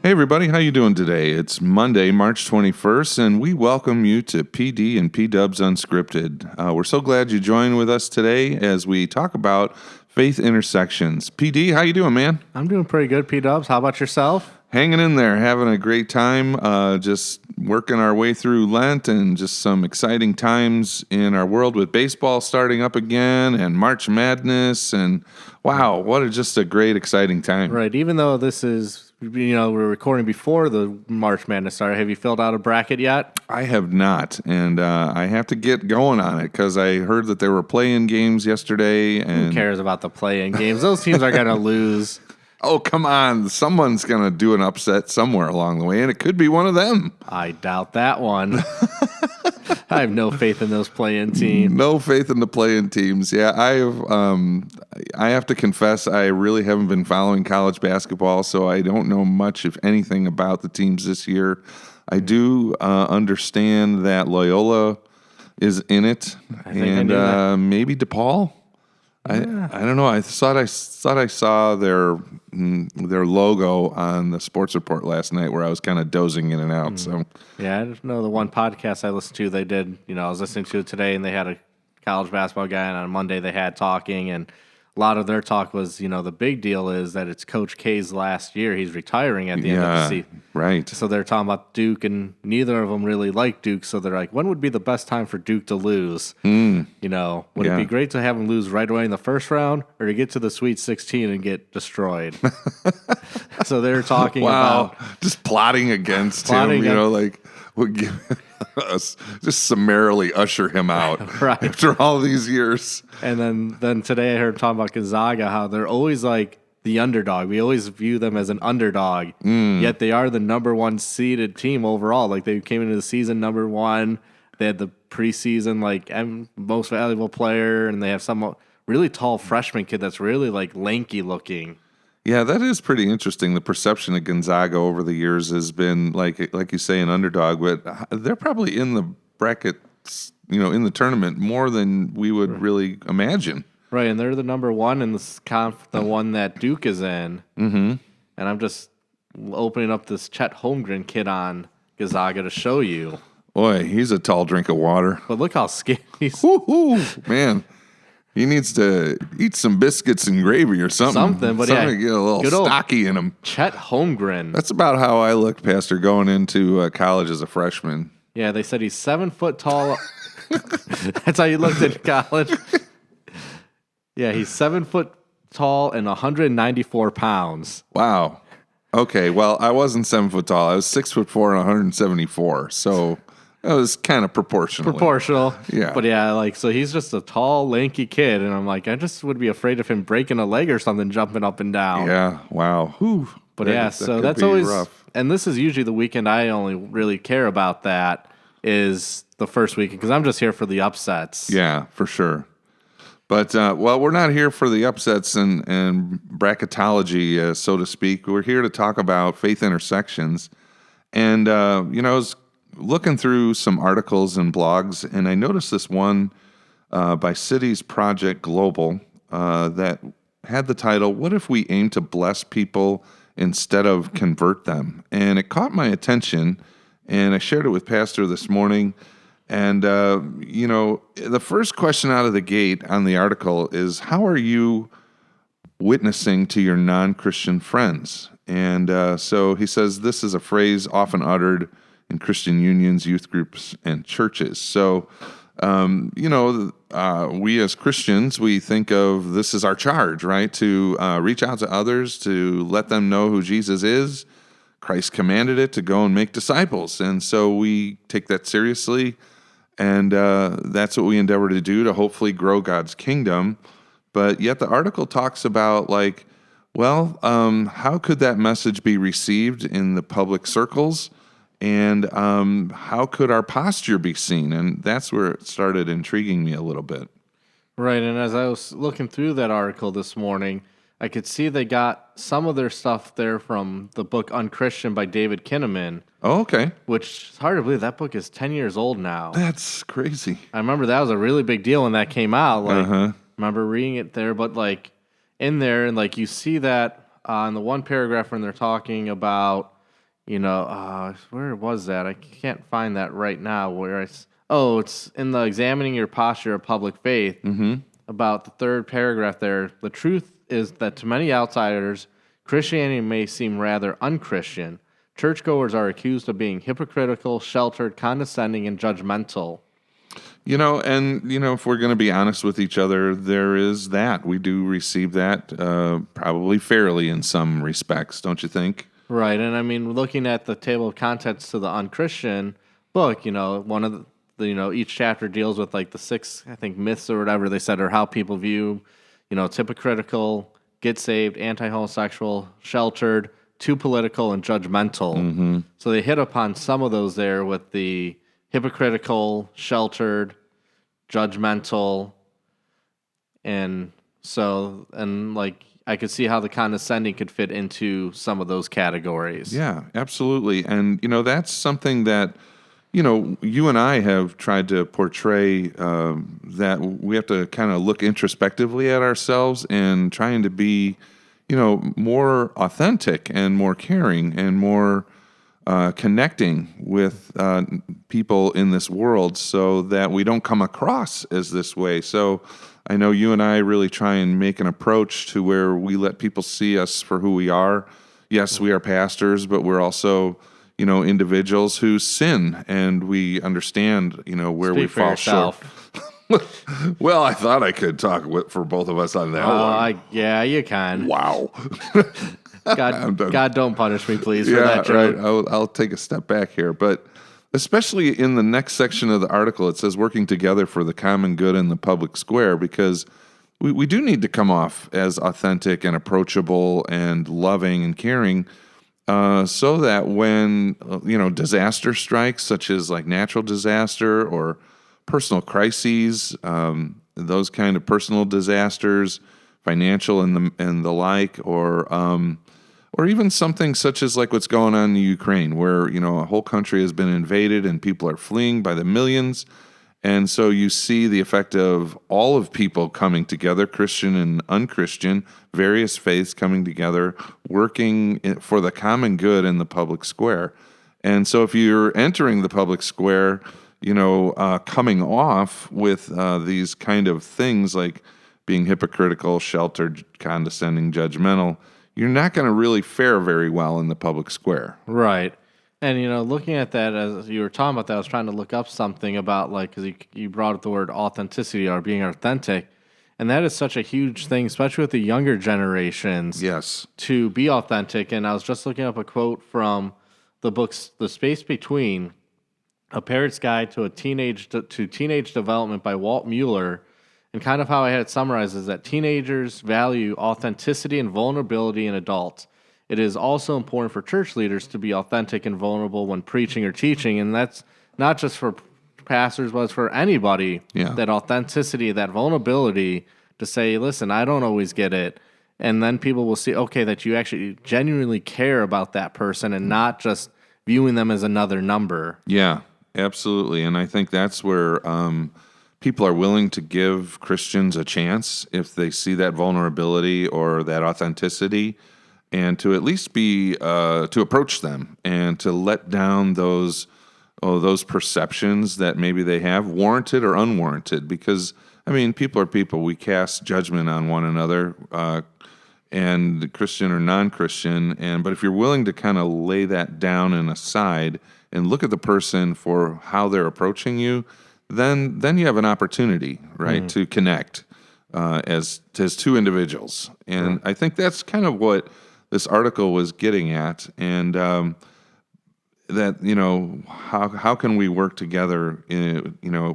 Hey everybody, how you doing today? It's Monday, March 21st, and we welcome you to PD and PDubs Unscripted. We're so glad you joined with us today as we talk about faith intersections. PD, how you doing, man? I'm doing pretty good, PDubs. How about yourself? Hanging in there, having a great time, just working our way through Lent and just some exciting times in our world with baseball starting up again and March Madness, and wow, just a great, exciting time. Right. Even though this is, we're recording before the March Madness started, have you filled out a bracket yet? I have not, and I have to get going on it because I heard that there were play-in games yesterday. And Who cares about the play-in games? Those teams are going to lose. Oh, come on. Someone's going to do an upset somewhere along the way, and it could be one of them. I doubt that one. I have no faith in those play-in teams. No faith in the play-in teams. Yeah, I have to confess I really haven't been following college basketball, so I don't know much, if anything, about the teams this year. I do understand that Loyola is in it, and maybe DePaul. I don't know. I thought I saw their logo on the sports report last night where I was kind of dozing in and out. So yeah, I just know the one podcast I listened to, they did, I was listening to it today, and they had a college basketball guy, and on Monday they had talking, and a lot of their talk was, the big deal is that it's Coach K's last year. He's retiring at the end of the season. Right. So they're talking about Duke, and neither of them really like Duke. So they're like, when would be the best time for Duke to lose? Would it be great to have them lose right away in the first round, or to get to the Sweet 16 and get destroyed? So they're talking about just plotting against him. Would give us just summarily usher him out right after all these years. And then today I heard him talking about Gonzaga, how they're always like the underdog. We always view them as an underdog, yet they are the number one seeded team overall. Like, they came into the season number one. They had the preseason most valuable player, and they have some really tall freshman kid that's really lanky looking. Yeah, that is pretty interesting. The perception of Gonzaga over the years has been, like you say, an underdog, but they're probably in the brackets, in the tournament more than we would really imagine. Right, and they're the number one in the one that Duke is in. Mm-hmm. And I'm just opening up this Chet Holmgren kid on Gonzaga to show you. Boy, he's a tall drink of water. But look how skinny he's. Man. He needs to eat some biscuits and gravy or something. But get a little stocky in him. Chet Holmgren. That's about how I looked, Pastor, going into college as a freshman. Yeah, they said he's 7 foot tall. That's how you looked in college. Yeah, he's 7 foot tall and 194 pounds. Wow. Okay, well, I wasn't 7 foot tall. I was 6'4" and 174. So that was kind of proportional. Yeah. But yeah, so he's just a tall, lanky kid, and I'm like, I just would be afraid of him breaking a leg or something, jumping up and down. Yeah, wow. Whew. But that's always rough. And this is usually the weekend I only really care about that is the first weekend, because I'm just here for the upsets. Yeah, for sure. But, we're not here for the upsets and bracketology, so to speak. We're here to talk about faith intersections. And, I was looking through some articles and blogs, and I noticed this one by Cities Project Global that had the title, "What if we aim to bless people instead of convert them?" And it caught my attention, and I shared it with Pastor this morning. And, the first question out of the gate on the article is, how are you witnessing to your non-Christian friends? And so he says this is a phrase often uttered in Christian unions, youth groups, and churches. So, we as Christians, we think of this as our charge, right? To reach out to others, to let them know who Jesus is. Christ commanded it to go and make disciples. And so we take that seriously. And that's what we endeavor to do to hopefully grow God's kingdom. But yet the article talks about how could that message be received in the public circles? And how could our posture be seen? And that's where it started intriguing me a little bit. Right, and as I was looking through that article this morning, I could see they got some of their stuff there from the book Unchristian by David Kinnaman. Oh, okay. Which is hard to believe. That book is 10 years old now. That's crazy. I remember that was a really big deal when that came out. I remember reading it there, but in there, and you see that in the one paragraph when they're talking about where was that? I can't find that right now. It's in the examining your posture of public faith. About the third paragraph there. The truth is that to many outsiders, Christianity may seem rather unchristian. Churchgoers are accused of being hypocritical, sheltered, condescending, and judgmental. If we're going to be honest with each other, there is that. We do receive that probably fairly in some respects, don't you think? Right, and I mean, looking at the table of contents to the unchristian book, one of each chapter deals with like the 6, I think, myths or whatever they said, or how people view, it's hypocritical, get saved, anti-homosexual, sheltered, too political, and judgmental. So they hit upon some of those there with the hypocritical, sheltered, judgmental, and I could see how the condescending could fit into some of those categories. Yeah, absolutely. And, that's something that, you and I have tried to portray that we have to kind of look introspectively at ourselves and trying to be, more authentic and more caring and more connecting with people in this world so that we don't come across as this way. So I know you and I really try and make an approach to where we let people see us for who we are. Yes, we are pastors, but we're also, individuals who sin, and we understand, where we fall short. Well, I thought I could talk for both of us on that one. Yeah, you can. Wow. God, don't punish me, please, for that joke. Right. I'll take a step back here. But especially in the next section of the article, it says working together for the common good in the public square, because we do need to come off as authentic and approachable and loving and caring so that when, disaster strikes, such as like natural disaster or personal crises, those kind of personal disasters, financial and the like, or even something such as like what's going on in Ukraine, where, a whole country has been invaded and people are fleeing by the millions. And so you see the effect of all of people coming together, Christian and unchristian, various faiths coming together, working for the common good in the public square. And so if you're entering the public square, coming off with these kind of things like being hypocritical, sheltered, condescending, judgmental, you're not going to really fare very well in the public square. Right. And, looking at that, as you were talking about that, I was trying to look up something about, because you brought up the word authenticity or being authentic. And that is such a huge thing, especially with the younger generations. Yes. To be authentic. And I was just looking up a quote from the books, The Space Between, A Parent's Guide to Teenage Development by Walt Mueller. And kind of how I had it summarized is that teenagers value authenticity and vulnerability in adults. It is also important for church leaders to be authentic and vulnerable when preaching or teaching. And that's not just for pastors, but it's for anybody. Yeah. That authenticity, that vulnerability to say, listen, I don't always get it. And then people will see, okay, that you actually genuinely care about that person and not just viewing them as another number. Yeah, absolutely. And I think that's where people are willing to give Christians a chance if they see that vulnerability or that authenticity, and to at least be to approach them and to let down those perceptions that maybe they have, warranted or unwarranted. Because people are people. We cast judgment on one another, and Christian or non-Christian. But if you're willing to kind of lay that down and aside and look at the person for how they're approaching you, then you have an opportunity, right, to connect as two individuals. And I think that's kind of what this article was getting at, and that how can we work together,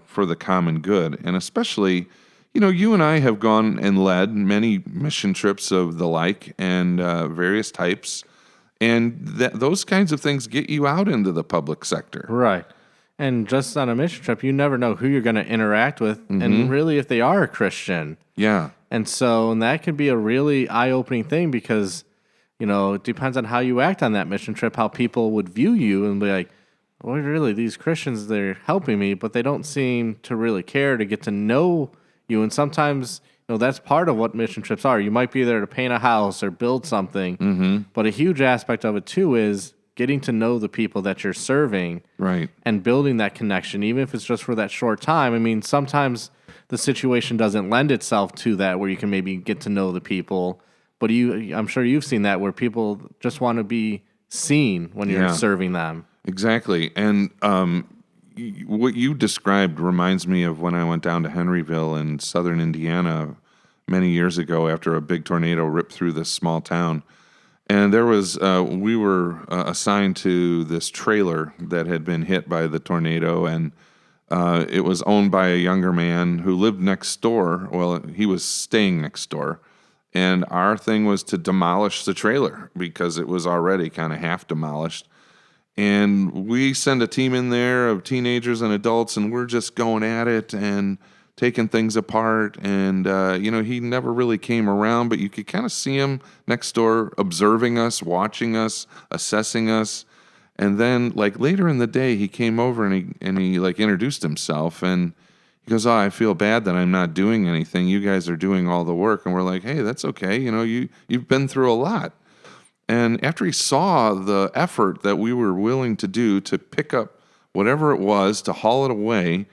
for the common good, and especially, you and I have gone and led many mission trips of the like and various types, and those kinds of things get you out into the public sector, right? And just on a mission trip, you never know who you're going to interact with, and really if they are a Christian. Yeah, and that could be a really eye-opening thing because. It depends on how you act on that mission trip, how people would view you and be like, well, really, these Christians, they're helping me, but they don't seem to really care to get to know you. And sometimes, that's part of what mission trips are. You might be there to paint a house or build something, but a huge aspect of it, too, is getting to know the people that you're serving Right. and building that connection, even if it's just for that short time. I mean, sometimes the situation doesn't lend itself to that where you can maybe get to know the people. But I'm sure you've seen that where people just want to be seen when you're Yeah. serving them. Exactly. And what you described reminds me of when I went down to Henryville in southern Indiana many years ago after a big tornado ripped through this small town. And there was, we were assigned to this trailer that had been hit by the tornado, and it was owned by a younger man who lived next door. Well, he was staying next door. And our thing was to demolish the trailer because it was already kind of half demolished. And we send a team in there of teenagers and adults, and we're just going at it and taking things apart. And, he never really came around, but you could kind of see him next door observing us, watching us, assessing us. And then, like, later in the day, he came over and he like, introduced himself. And he goes, "Oh, I feel bad that I'm not doing anything. You guys are doing all the work." And we're like, "Hey, that's okay. You've been through a lot." And after he saw the effort that we were willing to do to pick up whatever it was to haul it away,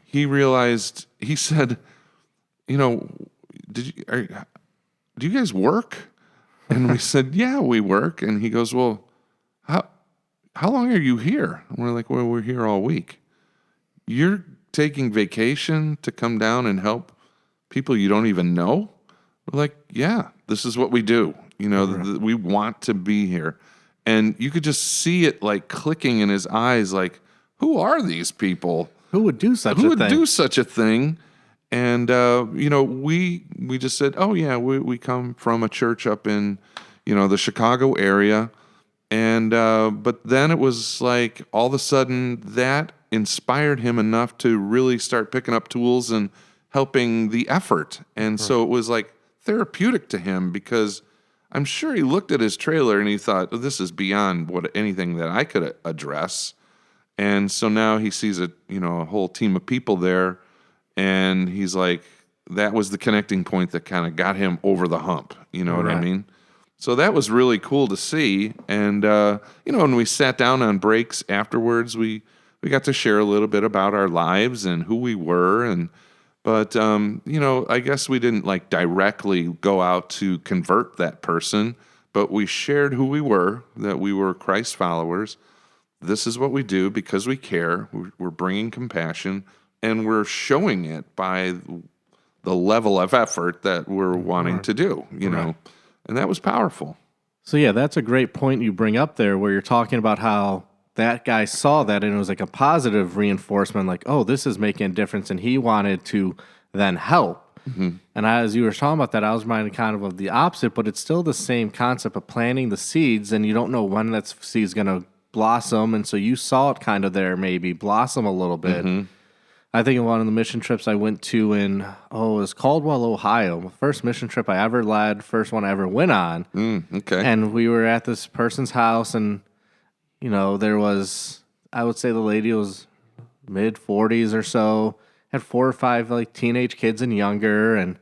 he realized, he said, do you guys work?" And we said, "Yeah, we work." And he goes, "Well, how long are you here?" And we're like, "Well, we're here all week." "You're taking vacation to come down and help people you don't even know?" We're like, "Yeah, this is what we do. We want to be here." And you could just see it like clicking in his eyes, like, who are these people? Who would do such Who a would thing? do such a thing? And, we just said, "Oh, yeah, we come from a church up in, the Chicago area." And, but then it was like all of a sudden that inspired him enough to really start picking up tools and helping the effort. And so it was like therapeutic to him because I'm sure he looked at his trailer and he thought, "Oh, this is beyond anything that I could address." And so now he sees a whole team of people there, and he's like, that was the connecting point that kind of got him over the hump. You know what I Right. mean? So that was really cool to see. And when we sat down on breaks afterwards, we got to share a little bit about our lives and who we were. But I guess we didn't like directly go out to convert that person, but we shared who we were, that we were Christ followers. This is what we do because we care. We're bringing compassion, and we're showing it by the level of effort that we're wanting to do, and that was powerful. So yeah, that's a great point you bring up there where you're talking about how that guy saw that and it was like a positive reinforcement, like, oh, this is making a difference, and he wanted to then help. Mm-hmm. And as you were talking about that, I was reminded kind of the opposite, but it's still the same concept of planting the seeds, and you don't know when that seed's going to blossom, and so you saw it kind of there maybe blossom a little bit. Mm-hmm. I think of one of the mission trips I went to in, it was Caldwell, Ohio. First mission trip I ever led, first one I ever went on. Okay. And we were at this person's house, and, there was, I would say the lady was mid-40s or so, had 4 or 5 like teenage kids and younger, and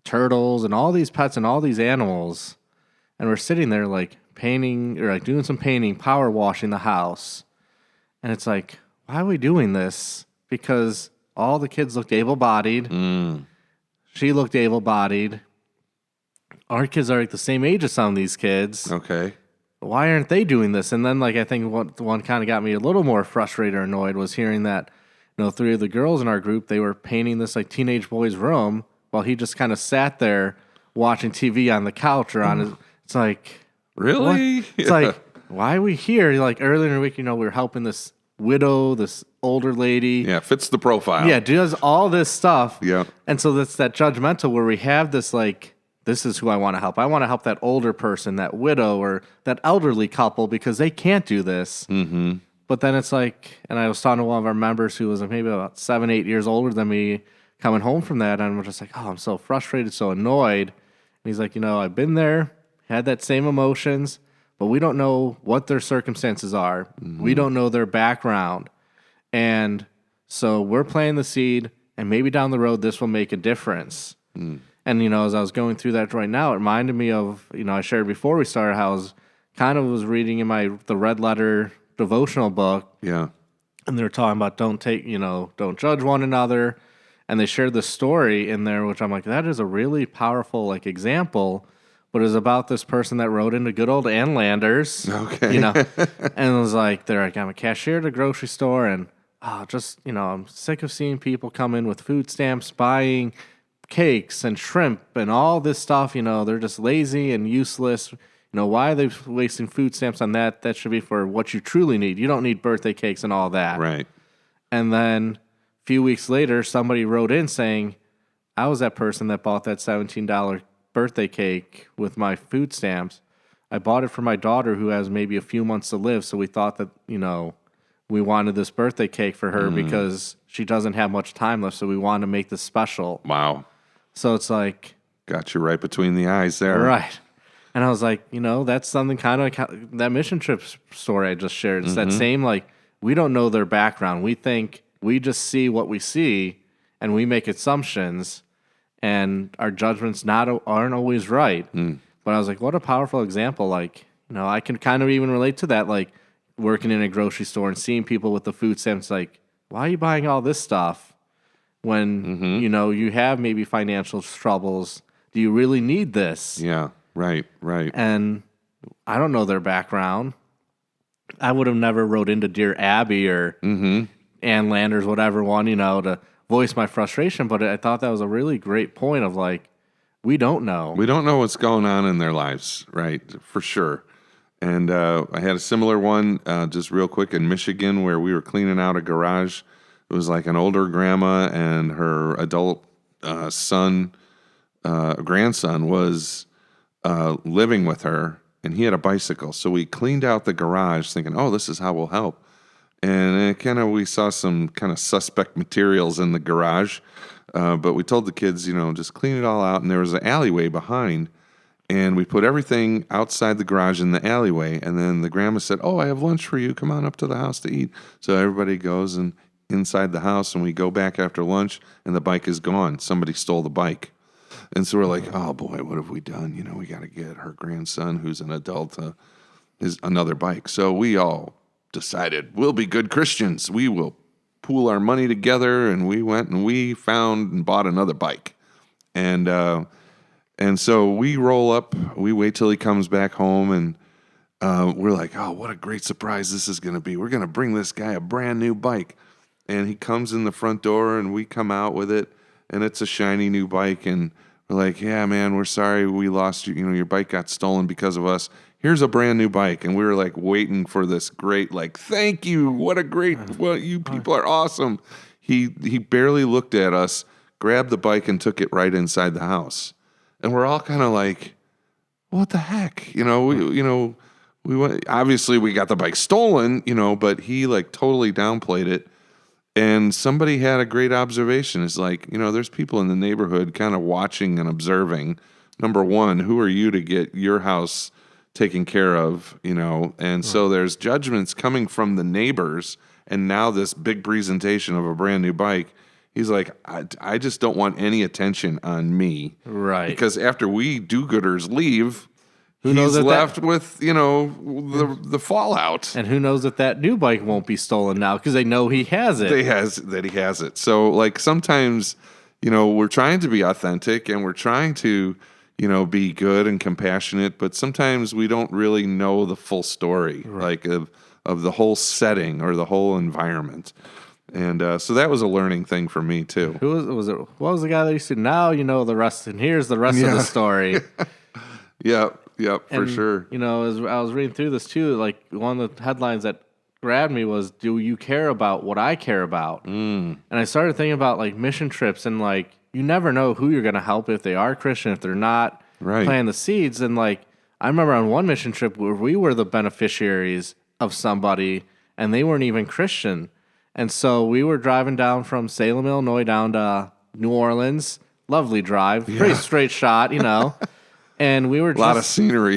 turtles and all these pets and all these animals. And we're sitting there like painting or like doing some painting, power washing the house. And it's like, why are we doing this? Because all the kids looked able-bodied. She looked able-bodied. Our kids are like the same age as some of these kids. Okay. Why aren't they doing this? And then, like, I think what the one kind of got me a little more frustrated or annoyed was hearing that, 3 of the girls in our group, they were painting this like teenage boy's room while he just kind of sat there watching TV on the couch or on his. It's like, really? What? It's like, why are we here? Like earlier in the week, we were helping this widow, this older lady. Yeah, fits the profile. Yeah, does all this stuff. Yeah. And so that's that judgmental where we have this like, this is who I want to help. I want to help that older person, that widow, or that elderly couple because they can't do this. Mm-hmm. But then it's like, and I was talking to one of our members who was maybe about 7, 8 years older than me coming home from that, and we're just like, oh, I'm so frustrated, so annoyed. And he's like, I've been there, had that same emotions, but we don't know what their circumstances are. Mm-hmm. We don't know their background. And so we're planting the seed, and maybe down the road this will make a difference. And, as I was going through that right now, it reminded me of, I shared before we started how I was kind of was reading in the Red Letter devotional book, Yeah. and they were talking about don't judge one another, and they shared the story in there, which I'm like, that is a really powerful like example. But it was about this person that rode into good old Ann Landers, Okay. and it was like they're like, I'm a cashier at a grocery store, and I'm sick of seeing people come in with food stamps, buying cakes and shrimp and all this stuff. They're just lazy and useless. Why are they wasting food stamps on that? That should be for what you truly need. You don't need birthday cakes and all that. Right. And then a few weeks later, somebody wrote in saying, I was that person that bought that $17 birthday cake with my food stamps. I bought it for my daughter who has maybe a few months to live. So we thought that, we wanted this birthday cake for her because she doesn't have much time left. So we wanted to make this special. Wow. So it's like, Got you right between the eyes there. right. And I was like, that's something kind of like that mission trip story I just shared. It's that same, like, we don't know their background. We think we just see what we see and we make assumptions and our judgments aren't always right. But I was like, what a powerful example. Like, I can kind of even relate to that, like working in a grocery store and seeing people with the food stamps, like, why are you buying all this stuff when, you have maybe financial troubles? Do you really need this? Yeah. Right. And I don't know their background. I would have never wrote into Dear Abby or Ann Landers, whatever one, to voice my frustration. But I thought that was a really great point of like, we don't know. We don't know what's going on in their lives, right? For sure. And I had a similar one just real quick in Michigan where we were cleaning out a garage. It was like an older grandma and her adult grandson was living with her, and he had a bicycle. So we cleaned out the garage thinking, oh, this is how we'll help. And we saw some kind of suspect materials in the garage. But we told the kids, just clean it all out. And there was an alleyway behind. And we put everything outside the garage in the alleyway. And then the grandma said, oh, I have lunch for you. Come on up to the house to eat. So everybody goes inside the house, and we go back after lunch, and the bike is gone. Somebody stole the bike. And so we're like, oh, boy, what have we done? We got to get her grandson, who's an adult, another bike. So we all decided we'll be good Christians. We will pool our money together, and we went and we found and bought another bike. And so we roll up. We wait till he comes back home, and we're like, oh, what a great surprise this is going to be. We're going to bring this guy a brand new bike. And he comes in the front door, and we come out with it, and it's a shiny new bike, and we're like, yeah, man, we're sorry we lost you. Your bike got stolen because of us. Here's a brand new bike. And we were like waiting for this great, like, thank you. What a great, you people are awesome. He barely looked at us, grabbed the bike, and took it right inside the house. And we're all kind of like, what the heck? We went, obviously we got the bike stolen, but he like totally downplayed it. And somebody had a great observation. It's like, there's people in the neighborhood kind of watching and observing. Number one, who are you to get your house taken care of, And so there's judgments coming from the neighbors. And now this big presentation of a brand new bike, he's like, I just don't want any attention on me. Right. Because after we do-gooders leave, Who knows he's if left with, the fallout. And who knows if that new bike won't be stolen now because they know he has it. He has it. So, like, sometimes, we're trying to be authentic and we're trying to, be good and compassionate, but sometimes we don't really know the full story, like of the whole setting or the whole environment. And so that was a learning thing for me too. Who was it? What was the guy that used to? Now you know the rest, and here's the rest of the story. Yep, for sure. As I was reading through this too, like one of the headlines that grabbed me was, "Do you care about what I care about?" And I started thinking about like mission trips, and like you never know who you're going to help if they are Christian, if they're not. Right. Planting the seeds, and like I remember on one mission trip where we were the beneficiaries of somebody, and they weren't even Christian. And so we were driving down from Salem, Illinois, down to New Orleans. Lovely drive, pretty straight shot, And we were just, a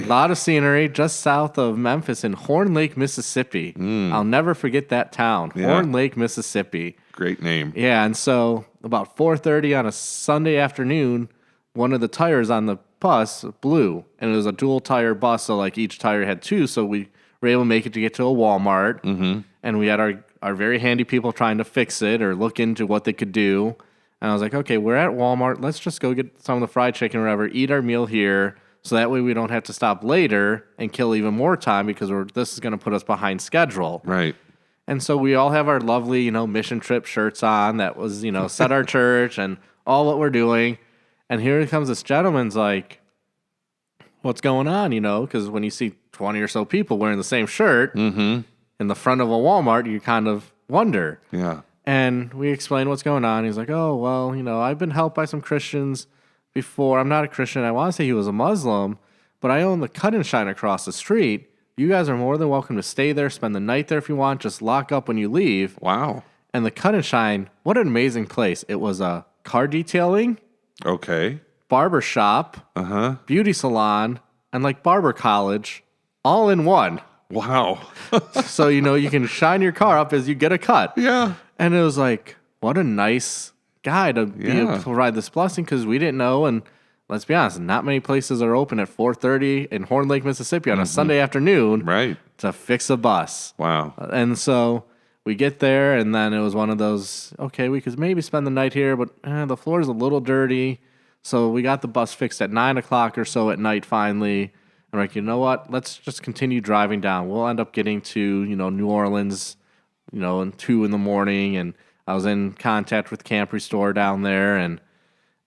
lot of scenery, just south of Memphis in Horn Lake, Mississippi. I'll never forget that town, Horn Lake, Mississippi. Great name. Yeah, and so about 4:30 on a Sunday afternoon, one of the tires on the bus, blue, and it was a dual tire bus, so like each tire had two, so we were able to make it to get to a Walmart, and we had our very handy people trying to fix it or look into what they could do. And I was like, okay, we're at Walmart. Let's just go get some of the fried chicken or whatever, eat our meal here, so that way we don't have to stop later and kill even more time because this is going to put us behind schedule. Right. And so we all have our lovely, mission trip shirts on that was, set our church and all what we're doing. And here comes this gentleman's like, what's going on, Because when you see 20 or so people wearing the same shirt in the front of a Walmart, you kind of wonder. Yeah. And we explained what's going on. He's like, oh, well, I've been helped by some Christians before. I'm not a Christian. I want to say he was a Muslim, but I own the Cut and Shine across the street. You guys are more than welcome to stay there, spend the night there if you want. Just lock up when you leave. Wow. And the Cut and Shine, what an amazing place. It was a car detailing, Okay. barber shop, beauty salon, and like barber college all in one. Wow. So, you can shine your car up as you get a cut. Yeah. And it was like, what a nice guy to be able to provide this blessing because we didn't know. And let's be honest, not many places are open at 4:30 in Horn Lake, Mississippi on a Sunday afternoon Right. to fix a bus. Wow. And so we get there, and then it was one of those, okay, we could maybe spend the night here, but the floor is a little dirty. So we got the bus fixed at 9 o'clock or so at night finally. And we're like, you know what? Let's just continue driving down. We'll end up getting to, New Orleans, in 2 in the morning. And I was in contact with Camp Restore down there.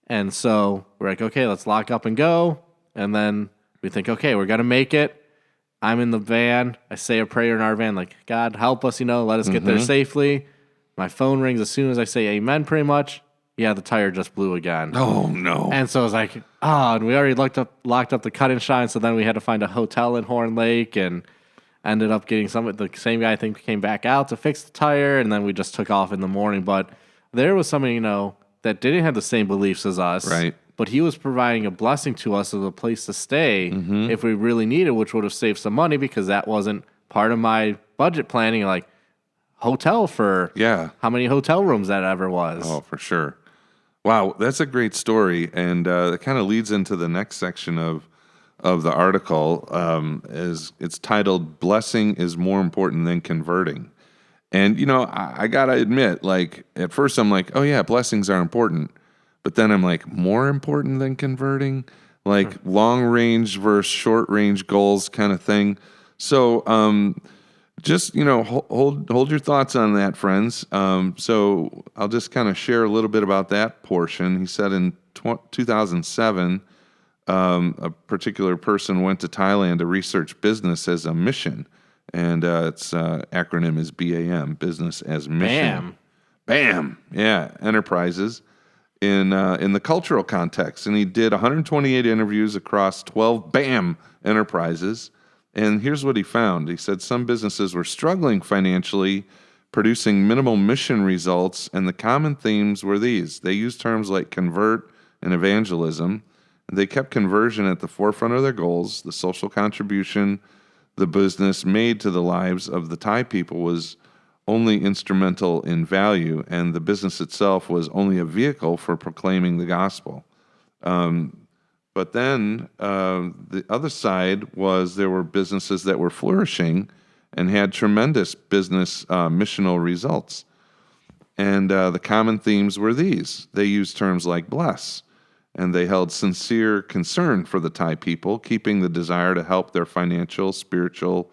And so we're like, okay, let's lock up and go. And then we think, okay, we're going to make it. I'm in the van. I say a prayer in our van, like, God, help us, let us get there safely. My phone rings as soon as I say amen, pretty much. Yeah, the tire just blew again. Oh, no. And so I was like, and we already locked up the Cut and Shine, so then we had to find a hotel in Horn Lake and ended up getting the same guy, I think, came back out to fix the tire, and then we just took off in the morning. But there was somebody, that didn't have the same beliefs as us. Right. But he was providing a blessing to us as a place to stay if we really needed, which would have saved some money because that wasn't part of my budget planning, like hotel for how many hotel rooms that ever was. Oh, for sure. Wow, that's a great story, and it kind of leads into the next section of the article. Is it's titled "Blessing is More Important Than Converting," and I gotta admit, like at first I'm like, oh yeah, blessings are important, but then I'm like, more important than converting, like long range versus short range goals kind of thing. So just hold your thoughts on that, friends. So I'll just kind of share a little bit about that portion. He said in 2007, a particular person went to Thailand to research business as a mission, and its acronym is BAM, Business as Mission. BAM, yeah, enterprises in the cultural context, and he did 128 interviews across 12 BAM enterprises. And here's what he found. He said some businesses were struggling financially, producing minimal mission results, and the common themes were these. They used terms like convert and evangelism. And they kept conversion at the forefront of their goals. The social contribution the business made to the lives of the Thai people was only instrumental in value, and the business itself was only a vehicle for proclaiming the gospel. But then the other side was there were businesses that were flourishing and had tremendous business missional results. And the common themes were these. They used terms like bless, and they held sincere concern for the Thai people, keeping the desire to help their financial, spiritual,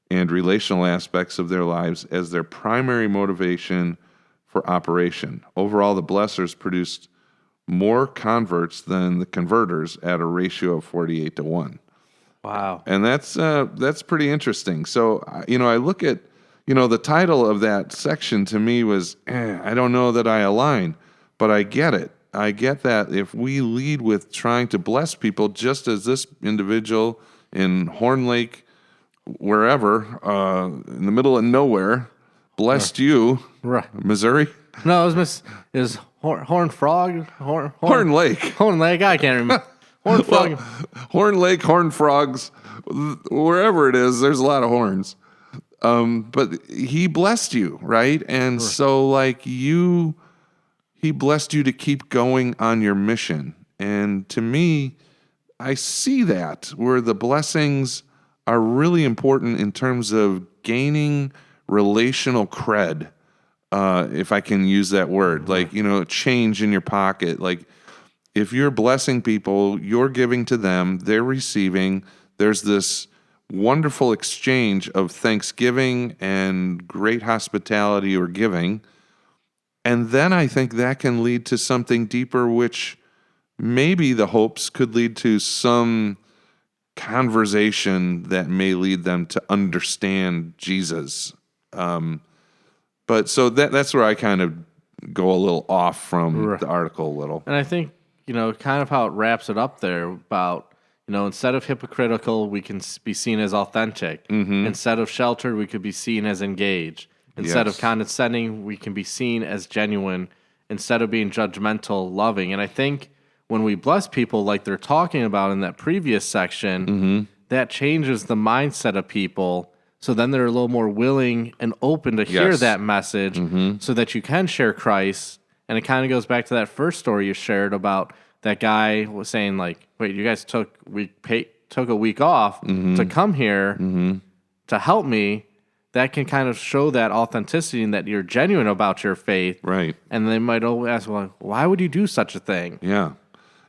and relational aspects of their lives as their primary motivation for operation. Overall, the blessers produced more converts than the converters at a ratio of 48-1. Wow. And that's pretty interesting. So, I look at, the title of that section to me was, I don't know that I align, but I get it. I get that if we lead with trying to bless people, just as this individual in Horn Lake, wherever, in the middle of nowhere, blessed you, Right. Missouri? No, it was Horn Frog? Horn Lake. Horn Lake? I can't remember. Horn Frog. Horn Lake, Horn Frogs, wherever it is, there's a lot of horns. But he blessed you, right? And so he blessed you to keep going on your mission. And to me, I see that where the blessings are really important in terms of gaining relational cred, if I can use that word, like, change in your pocket. Like, if you're blessing people, you're giving to them, they're receiving. There's this wonderful exchange of thanksgiving and great hospitality or giving. And then I think that can lead to something deeper, which maybe the hopes could lead to some conversation that may lead them to understand Jesus. But so that's where I kind of go a little off from the article a little. And I think, kind of how it wraps it up there about, instead of hypocritical, we can be seen as authentic. Instead of sheltered, we could be seen as engaged. Instead of condescending, we can be seen as genuine. Instead of being judgmental, loving. And I think when we bless people like they're talking about in that previous section, that changes the mindset of people. So then they're a little more willing and open to hear that message so that you can share Christ. And it kind of goes back to that first story you shared about that guy was saying, like, wait, you guys took a week off to come here to help me. That can kind of show that authenticity and that you're genuine about your faith. Right. And they might always ask, well, why would you do such a thing? Yeah.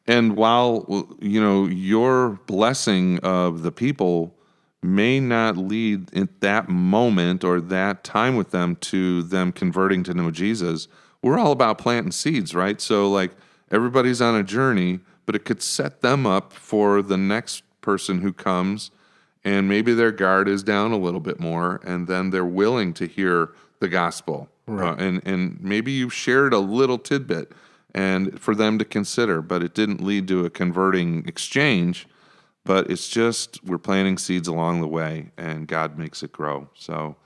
And while, your blessing of the people may not lead at that moment or that time with them to them converting to know Jesus, we're all about planting seeds, right? So, like, everybody's on a journey, but it could set them up for the next person who comes, and maybe their guard is down a little bit more, and then they're willing to hear the gospel. Right. And maybe you've shared a little tidbit and for them to consider, but it didn't lead to a converting exchange. But it's just we're planting seeds along the way, and God makes it grow. So,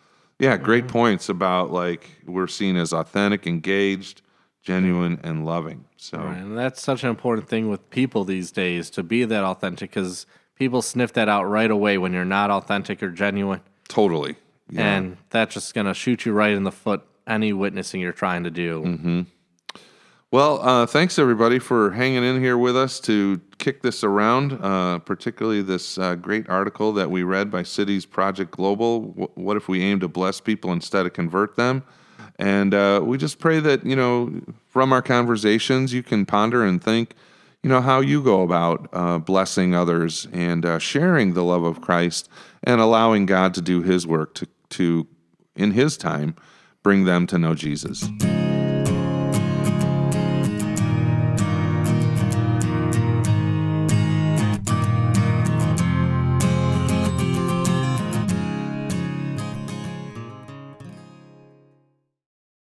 yeah, great points about, like, we're seen as authentic, engaged, genuine, and loving. So, right. And that's such an important thing with people these days, to be that authentic, because people sniff that out right away when you're not authentic or genuine. Totally. Yeah. And that's just going to shoot you right in the foot, any witnessing you're trying to do. Well, thanks, everybody, for hanging in here with us to kick this around, particularly this great article that we read by Cities Project Global, What If We Aim to Bless People Instead of Convert Them? And we just pray that, from our conversations, you can ponder and think, how you go about blessing others and sharing the love of Christ and allowing God to do his work to in his time, bring them to know Jesus.